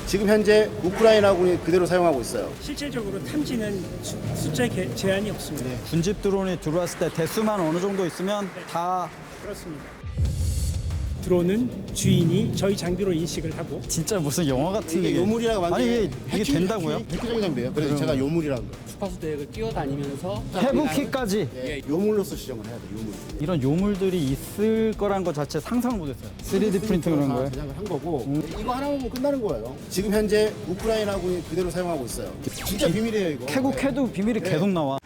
지금 현재 우크라이나군이 그대로 사용하고 있어요. 실질적으로 탐지는 숫자 제한이 없습니다. 군집 드론이 들어왔을 때 대수만 어느 정도 있으면 다 그렇습니다. 드론은 주인이 저희 장비로 인식을 하고 진짜 무슨 영화 같은 이게 얘기. 요물이라고 아니 이게 된다고요? 획기적인 장비예요. 그래서 제가 요물이라고 해요. 주파수 대역을 뛰어다니면서 해부키까지 예, 요물로서 지정을 해야 돼. 요물. 이런 요물들이 있을 거란 것 자체 상상을 못했어요. 3D 프린팅 그런 거예요? 제작을 한 거고 이거 하나만 보면 끝나는 거예요. 지금 현재 우크라이나군이 그대로 사용하고 있어요. 진짜 비밀이에요 이거. 캐도 비밀이 계속 나와.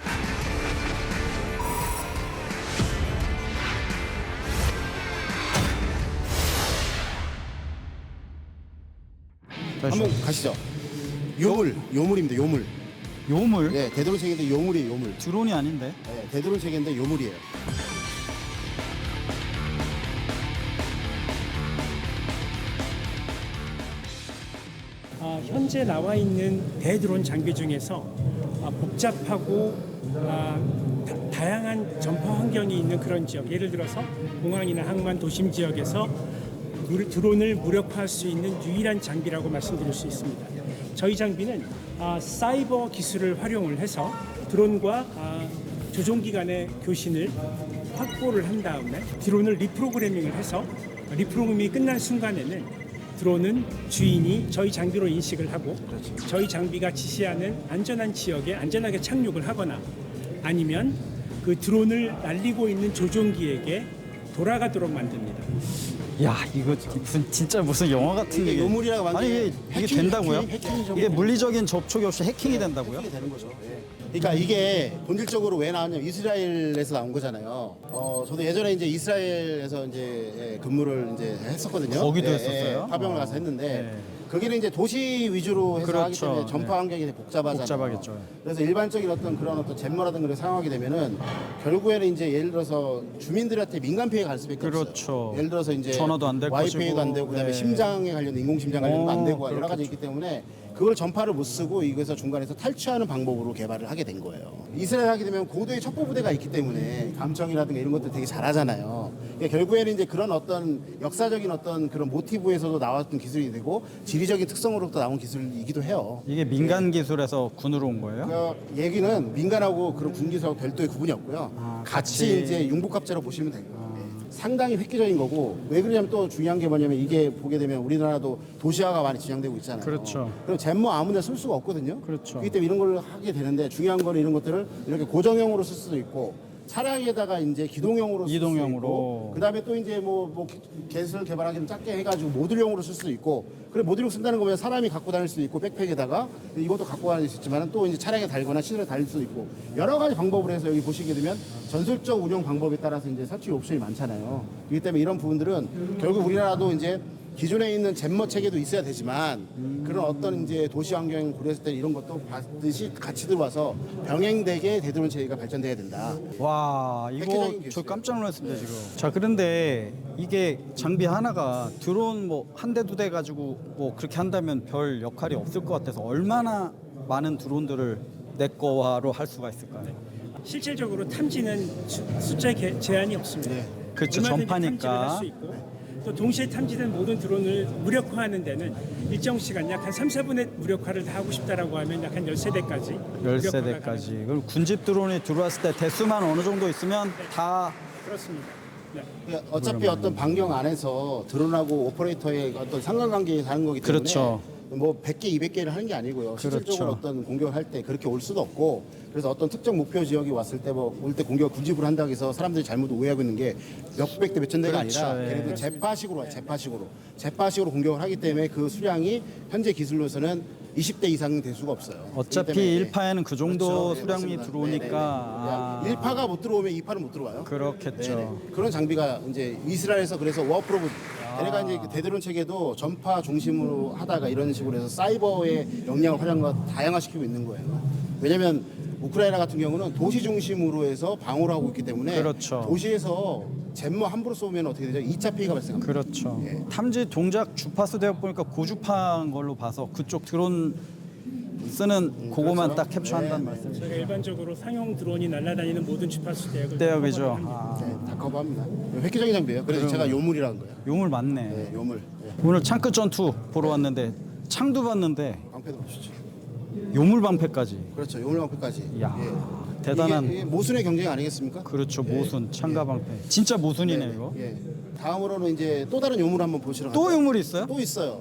한번 가시죠. 요물입니다. 요물. 요물? 예, 되도록 책인데 요물이에요. 요물. 드론이 아닌데? 예, 되도록 책인데 요물이에요. 현재 나와 있는 대드론 장비 중에서 복잡하고 다양한 전파 환경이 있는 그런 지역, 예를 들어서 공항이나 항만 도심 지역에서 드론을 무력화할 수 있는 유일한 장비라고 말씀드릴 수 있습니다. 저희 장비는 사이버 기술을 활용을 해서 드론과 조종기 간의 교신을 확보를 한 다음에 드론을 리프로그래밍을 해서 리프로그래밍이 끝난 순간에는 드론은 주인이 저희 장비로 인식을 하고 저희 장비가 지시하는 안전한 지역에 안전하게 착륙을 하거나 아니면 그 드론을 날리고 있는 조종기에게 돌아가도록 만듭니다. 야 이거 진짜 무슨 영화 같은 이게 얘기. 요물이라고 아니 하는데 이게 된다고요? 해킹이 이게 물리적인 접촉이 없이 해킹이 된다고요? 해킹이 되는 거죠. 예. 그러니까 이게 본질적으로 왜 나왔냐면 이스라엘에서 나온 거잖아요. 저도 예전에 이제 이스라엘에서 이제 근무를 이제 했었거든요. 거기도 했었어요? 파병을 가서 했는데 거기는 이제 도시 위주로 해서 하기 그렇죠. 때문에 전파 환경이 되게 복잡하잖아요. 복잡하겠죠. 그래서 일반적인 그런 잼머라든 걸 사용하게 되면은 결국에는 이제 예를 들어서 주민들한테 민간 피해가 갈 수밖에 그렇죠. 없어요. 예를 들어서 이제 전화도 안될 와이파이도 것이고. 안 되고 그다음에 네. 심장에 관련 인공심장 관련도 안 되고 여러 가지 그렇겠죠. 있기 때문에 그걸 전파를 못 쓰고 이거에서 중간에서 탈취하는 방법으로 개발을 하게 된 거예요. 이스라엘 하게 되면 고도의 첩보부대가 있기 때문에 감청이라든가 이런 것들 되게 잘하잖아요. 그러니까 결국에는 이제 그런 어떤 역사적인 어떤 그런 모티브에서도 나왔던 기술이 되고 지리적인 특성으로부터 나온 기술이기도 해요. 이게 민간 기술에서 군으로 온 거예요? 그 얘기는 민간하고 그런 군기술하고 별도의 구분이 없고요. 같이 이제 융복합체로 보시면 돼요. 상당히 획기적인 거고 왜 그러냐면 또 중요한 게 뭐냐면 이게 보게 되면 우리나라도 도시화가 많이 진행되고 있잖아요. 그렇죠. 그럼 잼머 아무나 쓸 수가 없거든요. 그렇죠. 그렇기 때문에 이런 걸 하게 되는데 중요한 거는 이런 것들을 이렇게 고정형으로 쓸 수도 있고 차량에다가 이제 기동형으로 쓸 수도 이동형으로. 있고 그다음에 또 이제 뭐 개수를 개발하기는 작게 해가지고 모듈형으로 쓸 수도 있고 그래 모듈형 쓴다는 거면 사람이 갖고 다닐 수도 있고 백팩에다가 이것도 갖고 다닐 수 있지만 또 이제 차량에 달거나 시설에 달릴 수도 있고 여러 가지 방법을 해서 여기 보시게 되면 전술적 운영 방법에 따라서 이제 설치 옵션이 많잖아요. 그렇기 때문에 이런 부분들은 결국 우리나라도 이제 기존에 있는 잼머 체계도 있어야 되지만 그런 어떤 이제 도시 환경 고려했을 때 이런 것도 받듯이 같이 들어와서 병행되게 되도록 체계가 발전돼야 된다. 와 이거 획기적인 저 기술이에요. 깜짝 놀랐습니다 지금. 자 그런데 이게 장비 하나가 드론 뭐 한 대 두 대 가지고 뭐 그렇게 한다면 별 역할이 없을 것 같아서 얼마나 많은 드론들을 내 거화로 할 수가 있을까요? 실질적으로 탐지는 숫자 제한이 없습니다. 그렇죠. 얼마든지 전파니까. 탐지를 할 수 있고 또 동시에 탐지된 모든 드론을 무력화하는 데는 일정 시간 약 한 3, 4분의 무력화를 다 하고 싶다라고 하면 약 한 13대까지 10세대까지. 그럼 군집 드론이 들어왔을 때 대수만 어느 정도 있으면 다 그렇습니다. 네. 그러니까 어차피 어떤 반경 안에서 드론하고 오퍼레이터의 어떤 상관관계에 사는 거기 때문에 그렇죠. 뭐 100개, 200개를 하는 게 아니고요. 실질적으로 그렇죠. 어떤 공격을 할 때 그렇게 올 수도 없고 그래서 어떤 특정 목표 지역이 왔을 때 뭐 올 때 공격을 군집으로 한다고 해서 사람들이 잘못 오해하고 있는 게 몇백 대, 몇천 대가 그렇죠. 아니라 예. 걔네들 재파식으로 와요. 재파식으로 공격을 하기 때문에 그 수량이 현재 기술로서는 20대 이상 될 수가 없어요. 어차피 그렇기 때문에 1파에는 그 정도 그렇죠. 수량이 맞습니다. 들어오니까 네네네. 1파가 못 들어오면 2파는 못 들어와요. 그렇겠죠. 네네. 그런 장비가 이제 이스라엘에서 그래서 워프로브 걔네가 이제 그 대드론 체계도 전파 중심으로 하다가 이런 식으로 해서 사이버의 역량을 다양화시키고 있는 거예요. 왜냐하면 우크라이나 같은 경우는 도시 중심으로 해서 방어를 하고 있기 때문에 그렇죠. 도시에서 잼머 함부로 쏘면 어떻게 되죠? 2차 피해가 발생합니다. 그렇죠. 예. 탐지 동작 주파수 대역 보니까 고주파인 걸로 봐서 그쪽 드론 쓰는 그거만 그렇죠. 딱 캡처한다는 네, 말씀이죠. 저희가 일반적으로 상용 드론이 날아다니는 모든 주파수 대역을 대역이죠. 네, 다 커버합니다. 획기적인 장비예요. 그래서 제가 요물이라는 거예요. 요물 맞네. 네, 요물. 네. 오늘 창끝 전투 보러 왔는데 창도 봤는데 방패도 보시죠. 요물 방패까지. 그렇죠. 요물 방패까지. 이야, 대단한. 이게 모순의 경쟁 아니겠습니까? 그렇죠. 모순, 창가 방패. 진짜 모순이네 네, 이거. 예. 다음으로는 이제 또 다른 요물 한번 보시러 또 갈까요? 요물이 있어요? 또 있어요.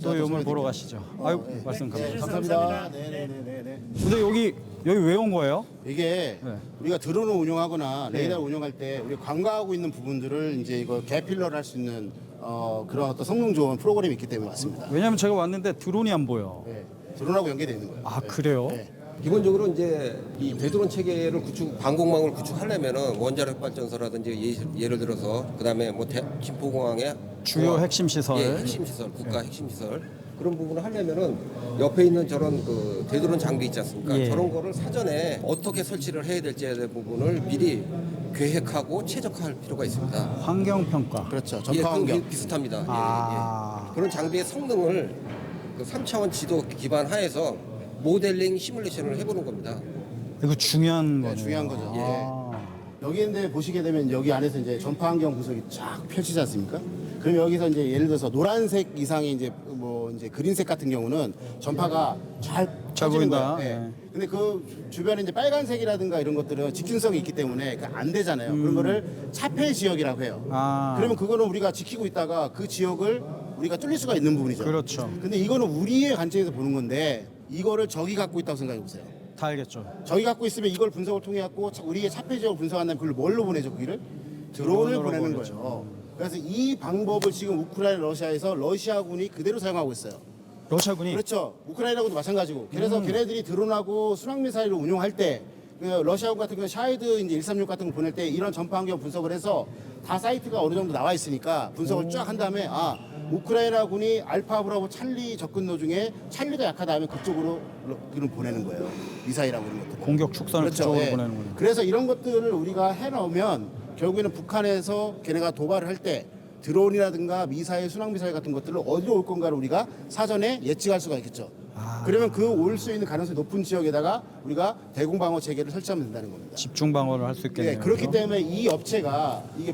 또 제가 요물 보러 설명드릴게요. 가시죠. 아유, 예. 말씀 감사합니다. 감사합니다. 네네네네. 근데 여기 왜 온 거예요? 이게 네. 우리가 드론을 운영하거나 네. 레이더를 운영할 때 우리가 관과하고 있는 부분들을 이제 이거 개필러를 할 수 있는 그런 어떤 성능 좋은 프로그램이 있기 때문에 왔습니다. 왜냐면 제가 왔는데 드론이 안 보여. 네. 드론하고 연계되어 있는 거예요. 아, 네. 그래요? 네. 기본적으로 이제 이 되드론 체계를 방공망을 구축하려면은 원자력 발전소라든지 예를 들어서 그다음에 뭐 김포공항의 주요 핵심 시설. 예, 핵심 시설, 국가 핵심 시설 그런 부분을 하려면은 옆에 있는 저런 그 되드론 장비 있지 않습니까? 예. 저런 거를 사전에 어떻게 설치를 해야 될지에 대한 부분을 미리 계획하고 최적화할 필요가 있습니다. 환경 평가. 그렇죠. 예, 전파 환경. 비슷합니다. 예, 아. 예. 그런 장비의 성능을 그 3차원 지도 기반 하에서 모델링 시뮬레이션을 해보는 겁니다. 이거 중요한 네, 거네요. 중요한 거죠. 아. 여기 인데 보시게 되면 여기 안에서 이제 전파 환경 분석이 쫙 펼치지 않습니까? 그럼 여기서 이제 예를 들어서 노란색 이상의 이제 뭐 이제 그린색 같은 경우는 전파가 잘 잘 퍼지는 보인다. 거예요. 예. 네. 근데 그 주변에 이제 빨간색이라든가 이런 것들은 직균성이 있기 때문에 안 되잖아요. 그런 거를 차폐 지역이라고 해요. 아. 그러면 그거는 우리가 지키고 있다가 그 지역을 우리가 뚫릴 수가 있는 부분이죠. 그렇죠. 근데 이거는 우리의 관점에서 보는 건데 이거를 적이 갖고 있다고 생각해 보세요. 다 알겠죠. 저희 갖고 있으면 이걸 분석을 통해 갖고 우리의 차폐 지역을 분석한 다음에 그걸 뭘로 보내죠? 거기를 드론을 드론으로 보내는 보내죠. 거예요. 그래서 이 방법을 지금 우크라이나 러시아에서 러시아군이 그대로 사용하고 있어요. 러시아군이 그렇죠. 우크라이나군도 마찬가지고. 그래서 걔네들이 드론하고 순항 미사일을 운용할 때 러시아군 같은 경우 샤이드 이제 136 같은 거 보낼 때 이런 전파 환경 분석을 해서 다 사이트가 어느 정도 나와 있으니까 분석을 쫙 한 다음에 우크라이나군이 알파 브라보 찰리 접근로 중에 찰리가 약하다면 그쪽으로 그걸 보내는 거예요. 미사일하고 이런 것들. 공격 축선을 그쪽으로 예. 보내는군요. 그래서 이런 것들을 우리가 해놓으면 결국에는 북한에서 걔네가 도발을 할 때 드론이라든가 미사일, 순항 미사일 같은 것들을 어디로 올 건가를 우리가 사전에 예측할 수가 있겠죠. 그러면 그 올 수 있는 가능성이 높은 지역에다가 우리가 대공 방어 체계를 설치하면 된다는 겁니다. 집중 방어를 할 수 있겠네요. 네, 그렇기 그래서. 때문에 이 업체가 이게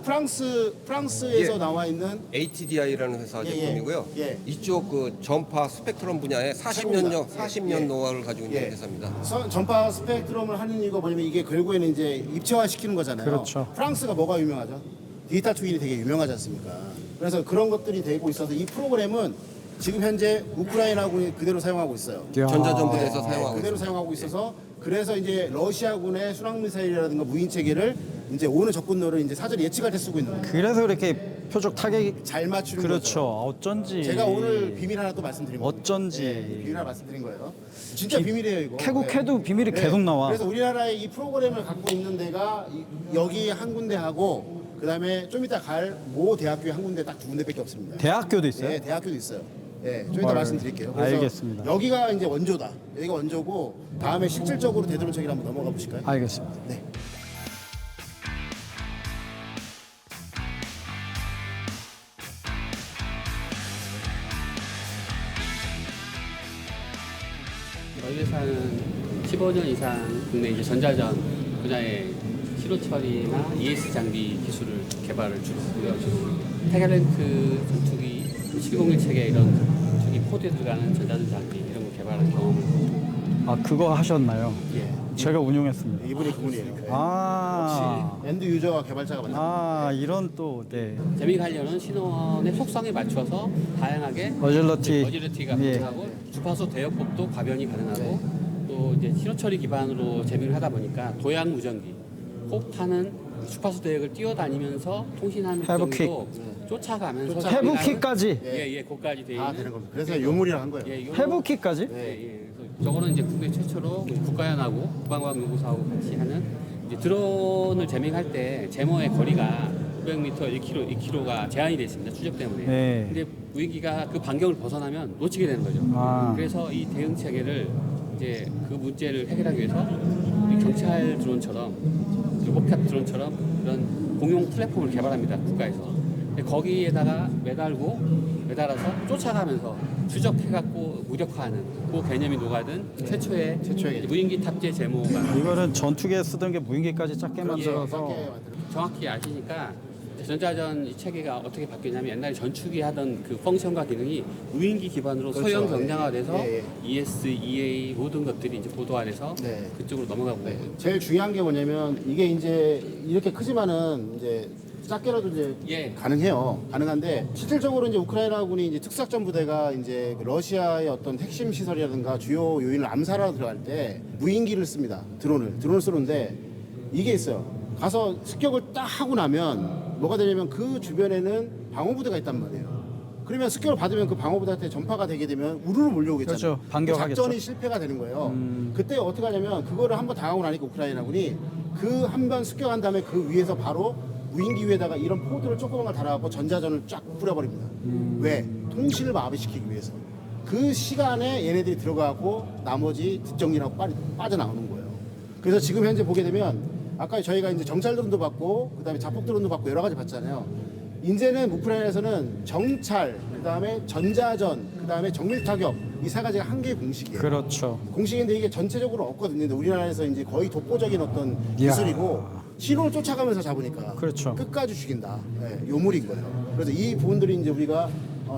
프랑스에서 예. 나와 있는 ATDI라는 회사 예, 제품이고요. 예. 이쪽 그 전파 스펙트럼 분야에 40년 노하우를 가지고 있는 회사입니다. 전파 스펙트럼을 하는 이유가 뭐냐면 이게 결국에는 이제 입체화 시키는 거잖아요. 그렇죠. 프랑스가 뭐가 유명하죠? 디지털 트윈이 되게 유명하지 않습니까? 그래서 그런 것들이 되고 있어서 이 프로그램은 지금 현재 우크라이나군이 그대로 사용하고 있어요. 이야. 전자전부대에서 사용하고 그대로 있습니다. 사용하고 있어서 그래서 이제 러시아군의 순항 미사일이라든가 무인 체계를 이제 오는 접근로를 이제 사전에 예측할 때 쓰고 있는 거예요. 그래서 이렇게 표적 타격이 잘 맞추는 그렇죠. 거죠. 어쩐지 제가 오늘 비밀 하나 또 말씀드린 거예요. 어쩐지. 비밀 하나 말씀드린 거예요. 진짜 비밀이에요 이거. 캐고 네. 캐도 비밀이 계속 나와. 그래서 우리나라의 이 프로그램을 갖고 있는 데가 여기 한 군데 하고 그다음에 좀 이따 갈 모 대학교에 한 군데 딱 두 군데밖에 없습니다. 대학교도 있어요? 네, 대학교도 있어요. 네, 좀 이따 헐. 말씀드릴게요. 그래서 알겠습니다. 여기가 이제 원조다. 여기가 원조고 다음에 실질적으로 되드론 체계를 한번 넘어가 보실까요? 알겠습니다. 네. 저희 회사는 15년 이상 국내 이제 전자전 분야의 시로 처리나 ES 장비 기술을 개발을 주고요. 타겟렌트 전투기, 실공격 체계 이런 전투기 포드에 들어가는 전자전 장비 이런 거 개발한 경험을 아, 그거 하셨나요? 예. 제가 운용했습니다. 이분이 그분이에요. 네. 아. 엔드 유저와 개발자가 만나. 아, 이런 또 네. 재미가려는 신원의 속성에 맞춰서 다양하게 어질러티가 어질러티가 가능하고 주파수 대역법도 과변이 가능하고 또 이제 신호 처리 기반으로 재미를 하다 보니까 도약 무전기 혹파는 주파수 대역을 뛰어다니면서 통신하는 해브킥. 무전기도 쫓아가면서 해부키까지. 예예 그까지 돼 다 있는 되는 겁니다. 그래서 요물이라 한 거예요. 예, 요런- 해부키까지? 예, 예. 그래서 저거는 이제 국내 최초로 국가연하고 국방과학연구소하고 같이 하는 이제 드론을 재밍할 때 제모의 거리가 500m, 1km가 제한이 되어 있습니다. 추적 때문에. 네. 근데 무인기가 그 반경을 벗어나면 놓치게 되는 거죠. 아. 그래서 이 대응 체계를 이제 그 문제를 해결하기 위해서 우리 경찰 드론처럼 로봇캡 드론처럼 이런 공용 플랫폼을 개발합니다. 국가에서. 근데 거기에다가 매달아서 쫓아가면서 추적해갖고 무력화하는 그 개념이 녹아든 최초의 최초의 무인기 탑재 제모가 이거는 전투기에 쓰던 게 무인기까지 작게 만들어서 작게 만들어. 정확히 아시니까 전자전 이 체계가 어떻게 바뀌냐면 옛날에 전축이 하던 그 펑션과 기능이 무인기 기반으로 그렇죠. 소형 경량화돼서 예, ES, EA 모든 것들이 이제 고도화돼서 네. 그쪽으로 넘어가고 있는 제일 중요한 게 뭐냐면 이게 이제 이렇게 크지만은 이제 작게라도 이제 예. 가능해요. 가능한데 실질적으로 이제 우크라이나군이 이제 특수작전 부대가 이제 그 러시아의 어떤 핵심 시설이라든가 주요 요인을 암살하러 들어갈 때 무인기를 씁니다. 드론을 쏘는데 이게 있어요. 가서 습격을 딱 하고 나면 뭐가 되냐면 그 주변에는 방어부대가 있단 말이에요. 그러면 습격을 받으면 그 방어부대한테 전파가 되게 되면 우르르 몰려오겠잖아요. 그렇죠. 반격하겠죠. 작전이 실패가 되는 거예요. 그때 어떻게 하냐면 그거를 한번 당하고 나니까 우크라이나군이 그 한 번 습격한 다음에 그 위에서 바로 무인기 위에다가 이런 포드를 조그만 걸 달아갖고 전자전을 쫙 뿌려버립니다. 왜? 통신을 마비시키기 위해서. 그 시간에 얘네들이 들어가고 나머지 뒷정리하고 빠져나오는 거예요. 그래서 지금 현재 보게 되면 아까 저희가 이제 정찰 드론도 받고 그다음에 자폭 드론도 받고 여러 가지 봤잖아요. 이제는 우크라이나에서는 정찰, 그다음에 전자전, 그다음에 정밀 타격 이 세 가지가 한 개의 공식이에요. 그렇죠. 공식인데 이게 전체적으로 없거든요. 근데 우리나라에서 이제 거의 독보적인 어떤 이야. 기술이고 신호를 쫓아가면서 잡으니까 그렇죠. 끝까지 죽인다. 네, 요물인 거예요. 그래서 이 부분들이 이제 우리가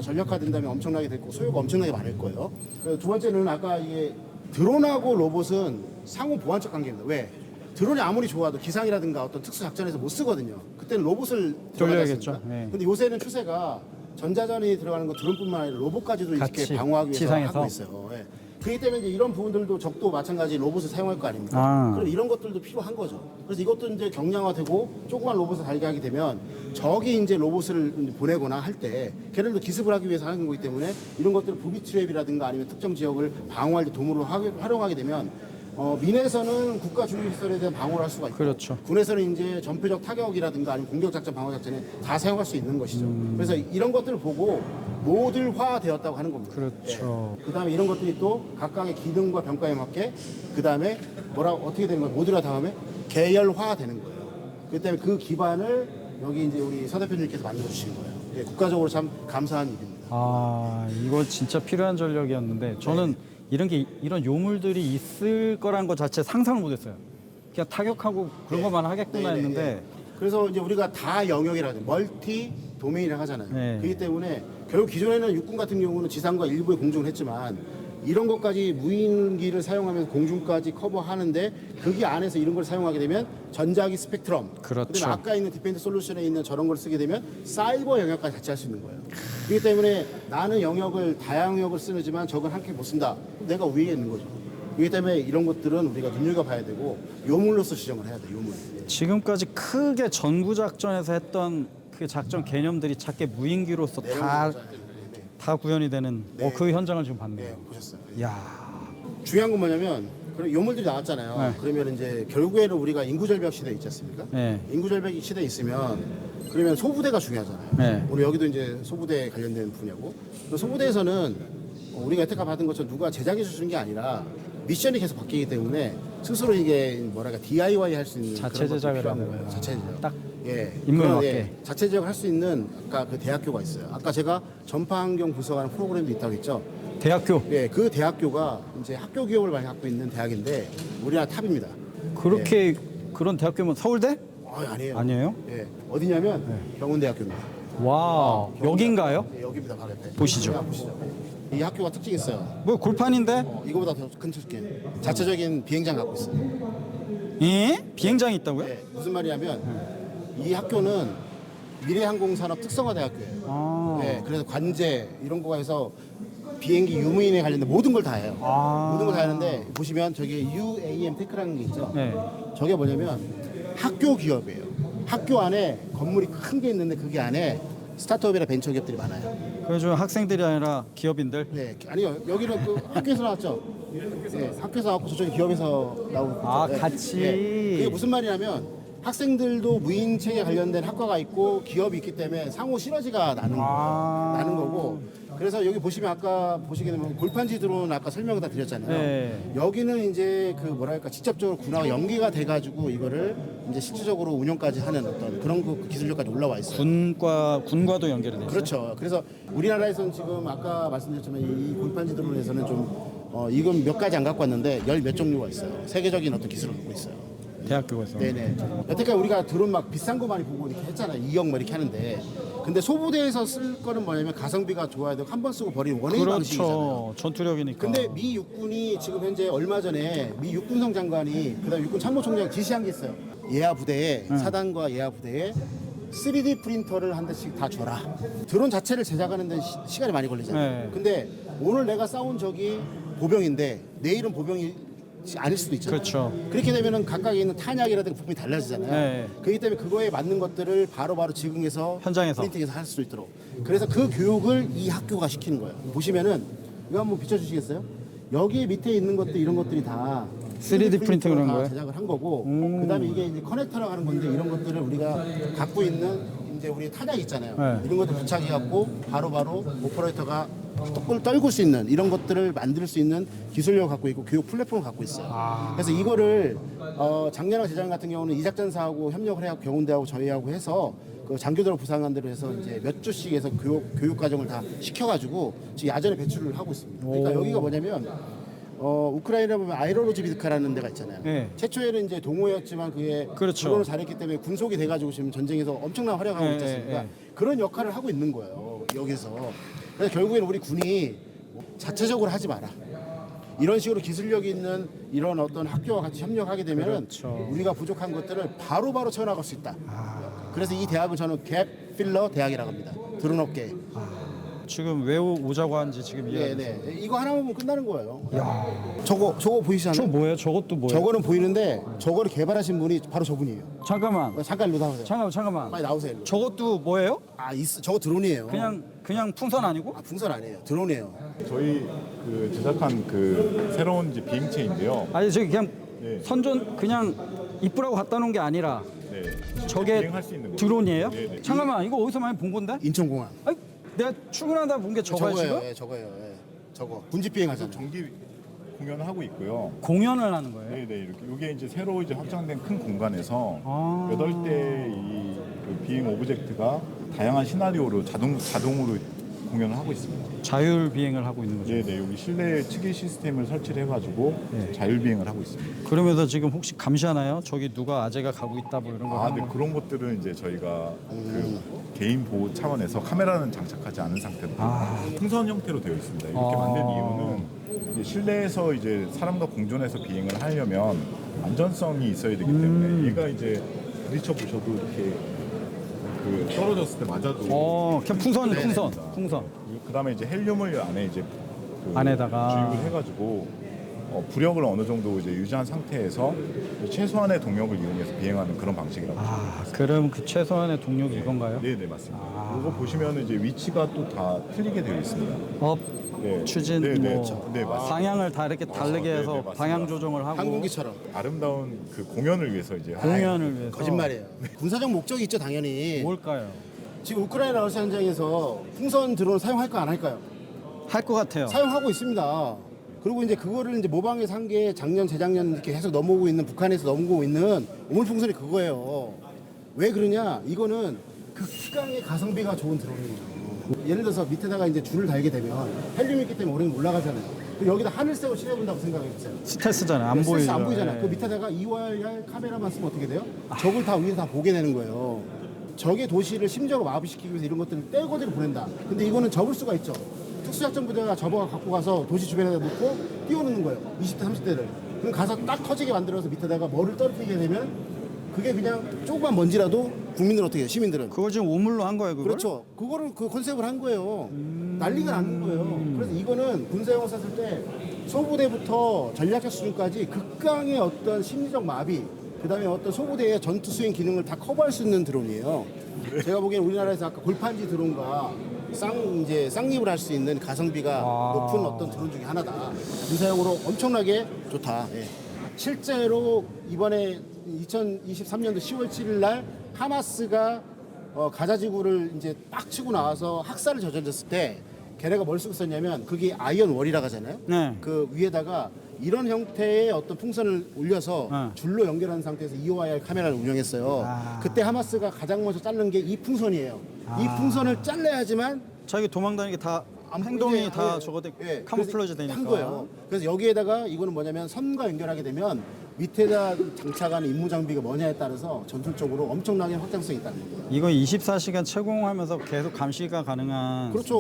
전력화된다면 엄청나게 될 거고 소요가 엄청나게 많을 거예요. 그리고 두 번째는 아까 이게 드론하고 로봇은 상호 보완적 관계입니다. 왜? 드론이 아무리 좋아도 기상이라든가 어떤 특수 작전에서 못 쓰거든요. 그때는 로봇을 돌려야겠죠. 들어가겠죠. 네. 근데 요새는 추세가 전자전이 들어가는 건 드론뿐만 아니라 로봇까지도 이렇게 같이 방어하기 위해서 지상에서. 하고 있어요. 예. 그렇기 때문에 이제 이런 부분들도 적도 마찬가지 로봇을 사용할 거 아닙니까? 아. 그럼 이런 것들도 필요한 거죠. 그래서 이것도 이제 경량화되고 조그만 로봇을 달게 하게 되면 적이 이제 로봇을 보내거나 할 때 걔네들도 기습을 하기 위해서 하는 거기 때문에 이런 것들을 부비 트랩이라든가 아니면 특정 지역을 방어할 때 도구로 활용하게 되면 민에서는 국가 주요 시설에 대한 방어를 할 수가 있고 그렇죠. 군에서는 이제 전표적 타격이라든가 아니면 공격 작전, 방어 작전에 다 사용할 수 있는 것이죠. 그래서 이런 것들을 보고 모듈화되었다고 하는 겁니다. 그렇죠. 예. 그다음에 이런 것들이 또 각각의 기능과 병가에 맞게 그다음에 어떻게 되는 거예요? 모듈화 다음에 계열화되는 거예요. 그렇기 때문에 그 기반을 여기 이제 우리 서 대표님께서 만들어 주신 거예요. 예, 국가적으로 참 감사한 일입니다. 아, 이거 진짜 필요한 전력이었는데 저는 이런 요물들이 있을 거란 것 자체 상상을 못했어요. 그냥 타격하고 그런 것만 하겠구나 네, 네, 했는데 네. 그래서 이제 우리가 다 영역이라고 하죠. 멀티 도메인이라고 하잖아요. 네. 그렇기 때문에 결국 기존에는 육군 같은 경우는 지상과 일부의 공중을 했지만 이런 것까지 무인기를 사용하면서 공중까지 커버하는데 거기 안에서 이런 걸 사용하게 되면 전자기 스펙트럼, 그렇죠. 그다음에 아까 있는 디펜드 솔루션에 있는 저런 걸 쓰게 되면 사이버 영역까지 같이 할 수 있는 거예요. 그렇기 때문에 나는 영역을 다양한 영역을 쓰지만 적은 한 개 못 쓴다. 내가 위에 있는 거죠. 그렇기 때문에 이런 것들은 우리가 눈여겨봐야 되고 요물로서 지정을 해야 돼. 요물. 지금까지 크게 전구 작전에서 했던 그 작전 개념들이 작게 무인기로서 다 구현이 되는 그 현장을 지금 봤네요. 네, 보셨어요. 야, 중요한 건 뭐냐면 그런 요물들이 나왔잖아요. 네. 그러면 이제 결국에는 우리가 인구절벽 시대에 있지 않습니까? 네. 인구절벽 시대에 있으면 그러면 소부대가 중요하잖아요. 네. 우리 여기도 이제 소부대에 관련된 분야고 그 소부대에서는 우리가 여태까지 받은 것처럼 누가 제작해 주는 게 아니라 미션이 계속 바뀌기 때문에 스스로 이게 뭐랄까 DIY 할 수 있는 자체 그런 것들이 제작을 필요한 하는 거예요. 거예요. 자체 제작. 딱 예, 인물 그런, 맞게. 자체 제작을 할 수 있는 아까 그 대학교가 있어요. 아까 제가 전파환경 분석하는 프로그램도 있다고 했죠. 대학교 예, 그 대학교가 이제 학교 기업을 많이 갖고 있는 대학인데 우리나라 탑입니다. 그렇게 그런 대학교면 서울대? 아니에요. 아니에요? 예, 어디냐면 병원대학교입니다. 와, 여긴가요? 예, 여기입니다, 바로 옆에. 보시죠. 보시죠. 이 학교가 특징이 있어요. 뭐 골판인데? 이거보다 더 큰 특징. 자체적인 비행장 갖고 있어요. 예? 비행장이 있다고요? 예, 무슨 말이냐면 이 학교는 미래항공산업 특성화대학교예요. 아. 예, 그래서 관제 이런 거 해서 비행기 유무인에 관련된 모든 걸 다 해요. 아. 모든 걸 다 하는데 보시면 저기 UAM 테크라는 게 있죠. 네. 저게 뭐냐면 학교 기업이에요. 학교 안에 건물이 큰 게 있는데 그게 안에 스타트업이나 벤처 기업들이 많아요. 그래서 학생들이 아니라 기업인들. 네, 아니요. 여기는 그 학교에서 나왔죠. 네, 학교에서 나왔고 저쪽에 기업에서 나오고. 아, 네. 같이. 네. 그게 무슨 말이냐면 학생들도 무인체계 관련된 학과가 있고 기업이 있기 때문에 상호 시너지가 나는 거고. 그래서 여기 보시면 아까 보시게 되면 골판지 드론 아까 설명을 다 드렸잖아요. 네. 여기는 이제 그 뭐랄까 직접적으로 군하고 연계가 돼가지고 이거를 이제 실질적으로 운영까지 하는 어떤 그런 그 기술력까지 올라와 있어요. 군과도 연결이 되죠. 그렇죠. 그래서 우리나라에서는 지금 아까 말씀드렸지만 이 골판지 드론에서는 좀 이건 몇 가지 안 갖고 왔는데 열 몇 종류가 있어요. 세계적인 어떤 기술을 갖고 있어요. 대학교에서. 네네. 여태까지 우리가 드론 막 비싼 거 많이 보고 이렇게 했잖아요. 2억 뭐 이렇게 하는데. 근데 소부대에서 쓸 거는 뭐냐면 가성비가 좋아야 되고 한 번 쓰고 버리는 원웨이 방식이잖아요. 그렇죠. 전투력이니까. 근데 미 육군이 지금 현재 얼마 전에 미 육군성 장관이 그다음 육군 참모총장 지시한 게 있어요. 예하 부대에 사단과 예하 부대에 3D 프린터를 한 대씩 다 줘라. 드론 자체를 제작하는 데 시간이 많이 걸리잖아요. 네. 근데 오늘 내가 싸운 적이 보병인데 내일은 보병이 아닐 수도 있잖아요. 그렇죠. 그렇게 되면은 각각에 있는 탄약이라든가 부품이 달라지잖아요. 네. 그렇기 때문에 그거에 맞는 것들을 바로바로 직응해서 현장에서. 프린팅해서 할 수 있도록. 그래서 그 교육을 이 학교가 시키는 거예요. 보시면은 이거 한번 비춰주시겠어요? 여기 밑에 있는 것들 이런 것들이 다 3D 프린팅을 한 다 거예요? 제작을 한 거고 그다음에 이게 이제 커넥터라고 하는 건데 이런 것들을 우리가 갖고 있는 이제 우리 탄약 있잖아요. 네. 이런 것들 부착해 갖고 바로바로 오퍼레이터가 뚝을 떨굴 수 있는 이런 것들을 만들 수 있는 기술력을 갖고 있고 교육 플랫폼을 갖고 있어요. 그래서 이거를 작년하고 재작년 같은 경우는 이작전사하고 협력을 해서 경운대하고 저희하고 해서 그 장교들하고 부상관대로 해서 이제 몇 주씩 해서 교육 과정을 다 시켜가지고 지금 야전에 배출을 하고 있습니다. 그러니까 여기가 뭐냐면 우크라이나 보면 아이로로즈비드카라는 데가 있잖아요. 네. 최초에는 이제 동호였지만 그게 그렇죠. 드론을 잘했기 때문에 군속이 돼가지고 지금 전쟁에서 엄청난 활약하고 네, 있지 않습니까? 네. 그런 역할을 하고 있는 거예요. 여기서. 그래서 결국에는 우리 군이 자체적으로 하지 마라. 이런 식으로 기술력이 있는 이런 어떤 학교와 같이 협력하게 되면 그렇죠. 우리가 부족한 것들을 바로바로 채워나갈 수 있다. 그래서 이 대학을 저는 갭 필러 대학이라고 합니다. 드론 업계. 지금 왜 오자고 한지 지금 이해. 네네. 이거 하나만 보면 끝나는 거예요. 저거 보이시잖아요. 저 뭐예요? 저것도 뭐예요? 저거는 보이는데 저거를 개발하신 분이 바로 저분이에요. 잠깐만. 잠깐 일로 나오세요. 잠깐만. 빨리 나오세요. 일로. 저것도 뭐예요? 저거 드론이에요. 그냥 풍선 아니고? 풍선 아니에요. 드론이에요. 저희 그 제작한 그 새로운 이제 비행체인데요. 아니 저기 그냥 네. 선전 그냥 이쁘라고 갖다 놓은 게 아니라 네. 저게 비행할 수 있는 거죠. 드론이에요? 네, 네. 잠깐만 이거 어디서 많이 본 건데? 인천공항. 아니, 내가 출근하다 본 게 저거야 저거예요. 지금? 예, 저거예요. 예. 저거 군집 비행하잖아요. 정기 공연을 하고 있고요. 공연을 하는 거예요? 네, 네, 이렇게 이게 이제 새로 이제 확장된 큰 공간에서 아. 8대 이 그 비행 오브젝트가 다양한 시나리오로 자동으로 공연을 하고 있습니다. 자율 비행을 하고 있는 거죠. 네, 네, 여기 실내 측의 시스템을 설치를 해가지고 자율 비행을 하고 있습니다. 그러면서 지금 혹시 감시하나요? 저기 누가 아재가 가고 있다 뭐 이런 거 아, 하는 네, 거. 그런 것들은 이제 저희가 그 개인 보호 차원에서 카메라는 장착하지 않은 상태로 풍선 형태로 되어 있습니다. 이렇게 만든 이유는 이제 실내에서 이제 사람과 공존해서 비행을 하려면 안전성이 있어야 되기 때문에 얘가 이제 부딪혀 보셔도 이렇게 그 떨어졌을 때 맞아도 그냥 풍선. 그다음에 이제 헬륨을 안에 이제 그 안에다가. 주입을 해가지고 부력을 어느 정도 이제 유지한 상태에서 최소한의 동력을 이용해서 비행하는 그런 방식이라고. 그럼 그 최소한의 동력이 이건가요? 네, 네, 맞습니다. 이거 보시면 이제 위치가 또 다 틀리게 되어 있습니다. 업, 네. 추진, 네, 네, 뭐 네, 맞습니다. 방향을 다 이렇게 다르게 네, 해서 네, 맞습니다. 방향 조정을 하고 항공기처럼. 아름다운 그 공연을 위해서 이제 공연을 위해서. 거짓말이에요. 군사적 목적이 있죠, 당연히. 뭘까요? 지금 우크라이나 러시아 현장에서 풍선 드론 사용할까 안 할까요? 할 것 같아요. 사용하고 있습니다. 그리고 이제 그거를 이제 모방해서 한 게 작년, 재작년 이렇게 계속 넘어오고 있는 북한에서 넘어오고 있는 우물풍선이 그거예요. 왜 그러냐? 이거는 극강의 가성비가 좋은 드론이에요. 예를 들어서 밑에다가 이제 줄을 달게 되면 헬륨이 있기 때문에 오래 올라가잖아요. 그럼 여기다 하늘색으로 칠해본다고 생각해보세요. 스텔스잖아요. 안 스텔스 보이죠. 안 보이잖아요. 예. 그 밑에다가 EOIR 카메라만 쓰면 어떻게 돼요? 적을 다 위에서 다 보게 되는 거예요. 적의 도시를 심적으로 마비시키기 위해서 이런 것들을 떼거리로 보낸다. 근데 이거는 접을 수가 있죠. 특수작전부대가 접어가 갖고 가서 도시 주변에다 놓고 띄워놓는 거예요. 20대, 30대를. 그럼 가서 딱 터지게 만들어서 밑에다가 뭐를 떨어뜨리게 되면 그게 그냥 조그만 먼지라도 국민들은 어떻게 해요? 시민들은. 그걸 지금 우물로 한 거예요, 그걸? 그렇죠. 그거를 그 컨셉을 한 거예요. 난리가 나는 거예요. 그래서 이거는 군사용어 썼을 때 소부대부터 전략적 수준까지 극강의 어떤 심리적 마비, 그다음에 어떤 소부대의 전투 수행 기능을 다 커버할 수 있는 드론이에요. 제가 보기엔 우리나라에서 아까 골판지 드론과 쌍립을 할 수 있는 가성비가 높은 어떤 드론 중에 하나다. 군사용으로 엄청나게 좋다. 예. 실제로 이번에 2023년도 10월 7일 날 하마스가 가자 지구를 이제 빡 치고 나와서 학살을 저질렀을 때 걔네가 뭘 쓰고 썼냐면 그게 아이언 월이라고 하잖아요. 네. 그 위에다가 이런 형태의 어떤 풍선을 올려서 네. 줄로 연결한 상태에서 EOIR 카메라를 운영했어요. 그때 하마스가 가장 먼저 자른 게 이 풍선이에요. 이 풍선을 잘라야지만 자기 도망다니게 다 행동이 다 저거 돼 카모플러지 되니까. 한 거예요. 그래서 여기에다가 이거는 뭐냐면 선과 연결하게 되면 밑에다 장착하는 임무 장비가 뭐냐에 따라서 전술적으로 엄청나게 확장성이 있다는 겁니다. 이거 24시간 채공하면서 계속 감시가 가능한 그렇죠.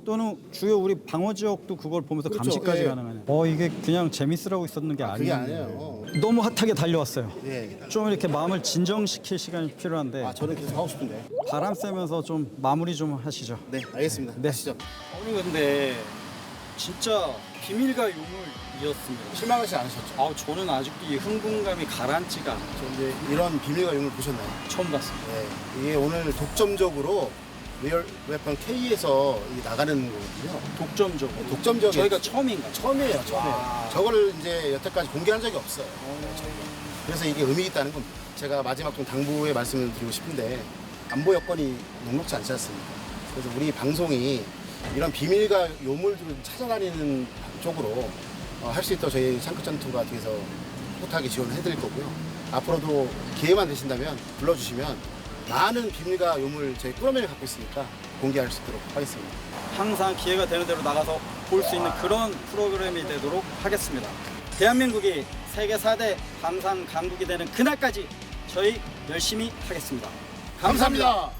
또는 주요 우리 방어 지역도 그걸 보면서 그렇죠. 감시까지 예. 가능하네. 이게 그냥 재밌으라고 있었는 게 그게 아니에요. 아니에요. 너무 핫하게 달려왔어요. 예. 좀 이렇게 마음을 진정시킬 시간이 필요한데 아, 저는 계속 하고 싶은데. 바람 쐬면서 좀 마무리 좀 하시죠. 네, 알겠습니다. 네. 하시죠. 오늘 근데 진짜 비밀과 유물이었습니다. 실망하지 않으셨죠? 저는 아직도 이 흥분감이 가라앉지가 않아요. 이제 이런 비밀과 유물 보셨나요? 처음 봤습니다. 네, 이게 오늘 독점적으로 리얼 웨폰 K에서 나가는 거거든요. 독점적으로. 독점적인 저희가 처음인가요? 처음이에요. 저거를 이제 여태까지 공개한 적이 없어요. 그래서 이게 의미 있다는 겁니다. 제가 마지막 좀 당부의 말씀을 드리고 싶은데 안보 여건이 녹록지 않지 않습니까? 그래서 우리 방송이 이런 비밀과 요물들을 찾아다니는 쪽으로 할 수 있도록 저희 샹크전투가 뒤에서 꿋하게 지원을 해드릴 거고요. 앞으로도 기회만 되신다면 불러주시면 많은 비밀과 요물 저희 꾸러미를 갖고 있으니까 공개할 수 있도록 하겠습니다. 항상 기회가 되는 대로 나가서 볼 수 있는 그런 프로그램이 되도록 하겠습니다. 대한민국이 세계 4대 방산 강국이 되는 그날까지 저희 열심히 하겠습니다. 감사합니다.